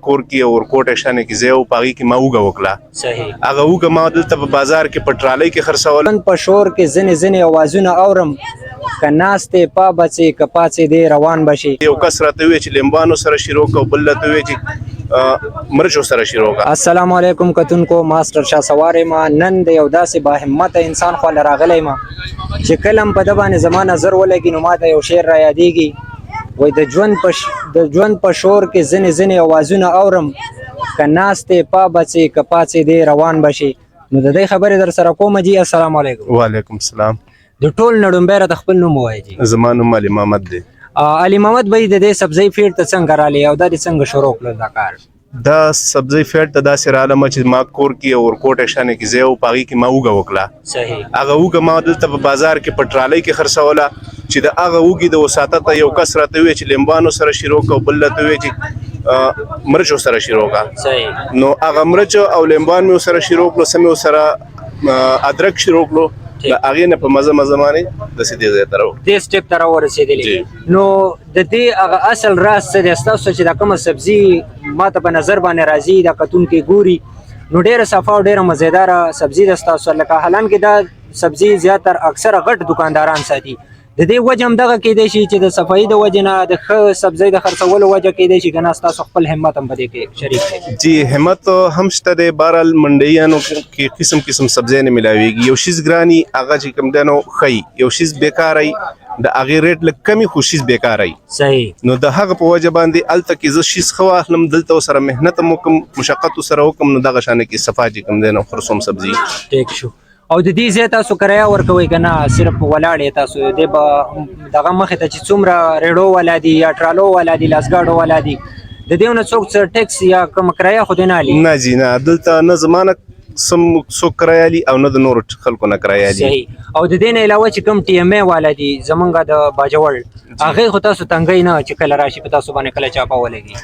کور کې ورکوټ شانه کې زه او پاغي کې ما وګه وکړه صحیح هغه وګه ما دلته په بازار کې پټرالۍ کې خرڅول په شور کې ځنې اوازونه اورم که ناستې پا بچې که پاڅې دی روان بشي یو کس راته وی چې لیمبانو سره شروع کو بل ته وی چې مرچو سره شروع کا. السلام علیکم کتونکو، ماستر شاه سواری ما نن د یو داسې باهمته انسان خو راغلی ما چې کلم په د باندې زما نظر ولګي نو ما ته یو شعر را یادېږي وای د ژوند په شور کې ځنې اوازونه اورم که ناستې پا بچې که پاڅې دی روان بشي. نو د دې خبرې در سره کوم جی. السلام علیکم. وعلیکم السلام. د ټول نړمبه را خپل نوم وایي جی. زما نوم علي محمد دی. علي محمد بھائی د دې سبزی فیډ ته څنګه رالی او دا څنګه شروع کړل دا کار؟ دا سبزی فیډ ته داسې رااله چې ما کور کې ورکوټ شانه کې زه او پاغي کې ما وګه وکړه. صحیح. هغه وګه ما دلته په بازار کې پټرالۍ کې خرڅوله چې د هغه وګي د وساتت یو کس راته وی چې لیمبانو سره شروع کو بل ته وی چې مرچو سره شروع کا. صحیح. نو هغه مرچ او لیمبان مې سره شروع کړو سمې سره ادرک شروع کړو د هغه نه په مزه باندې د سیدې ځای تر دې سټپ تر ورسېدلې. نو د دې هغه اصل راز څه دی ستاسو چې دا کومه سبزي ماته په نظر باندې راځي دا کتونکي ګوري نو ډېره صفا او ډېره مزیداره سبزي ده ستاسو لکه حالانکه دا سبزي زیاتر اکثره غټ دکانداران ساتي د دې وجه هم دغه کېدای شي چې د صفایي د وجه نه د ښه سبزۍ د خرڅولو وجه کېدای شي که نه ستاسو خپل همت هم په دې کې شریک دی. جی همت هم شته دی. بهرحال منډیانو کې قسم سبزۍ نه ملاویږي. یو شیز ګراني هغه چې کوم دی نو ښایي یو شیز بیکاره د هغې ریټ لږ کمي خو شیز بیکاره. صحیح. نو د هغه په وجه باندې هلته کې زه شیز ښه واخلم دلته ورسره محنت هم وکړم مشقت ورسره وکړم نو دغه شانې کې صفا چې کوم دی نو خرڅوم سبزي. ټیک شو. او د دې ځای تاسو کرایه ورکوئ که نه صرف ولاړ یې تاسو دې به دغه مخې ته چې څومره ریډو والا دي یا ټرالو والا دي لاسګاډو والا دي د دې نه څوک څه ټیکس یا کوم کرایه خو دې نه اخلي؟ نه جی نه دلته نه زما نه څوک کرایه اخلي او نه د نورو خلکو نه کرایه اخلي. صحیح. او د دې نه علاوه چې کوم ټي ام ای والا دي زمونږ د باجوړ هغې خو تاسو تنګئ نه چې کله راشي په تاسو باندې کله چاپه ولګي؟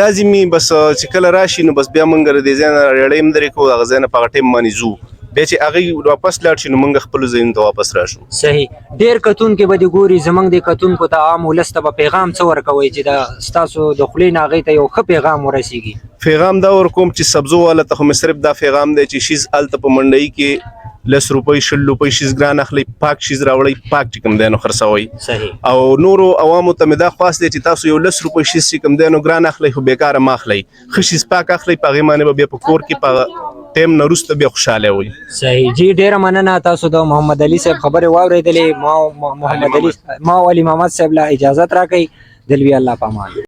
لازمي بس چې کله راشي نو بس بیا موږ د دې ځای نه ریړۍ هم درې کوو هغه ځای نه په هغه ټایم باندې ځو بیا چې هغې واپس لاړ شي نو موږ خپلو ځایونو ته واپس راشو. صحیح. ډېر کتونکي به دې ګوري زموږ د کتونکو ته عام ولس ته به پیغام څه ورکوئ چې د ستاسو د خولې نه هغې ته یو ښه پیغام ورسیږي؟ پیغام دا ورکوم چې سبزو والا ته خو مې صرف دا پیغام دی چې شیز هلته په منډۍ کې 10 روپۍ 20 روپۍ شیز ګران اخلي پاک شیز راوړئ پاک چې کوم دی نو خرڅوئ. صحیح. او نورو عوامو ته مې دا خواست دی چې تاسو یو 10 روپۍ شیز چې کوم دی نو ګران اخلئ خو بیکاره مه اخلئ ښه شیز پاک اخلئ په هغې باندې به بیا په کور کې په ټایم نه وروسته بیا خوشحاله وئ. صحیح. جی ډېره مننه تاسو د محمد علي صاحب خبرې واورېدلې. ما محمد علي ما علي محمد صاحب له اجازت راکئ. دلوي الله پامان.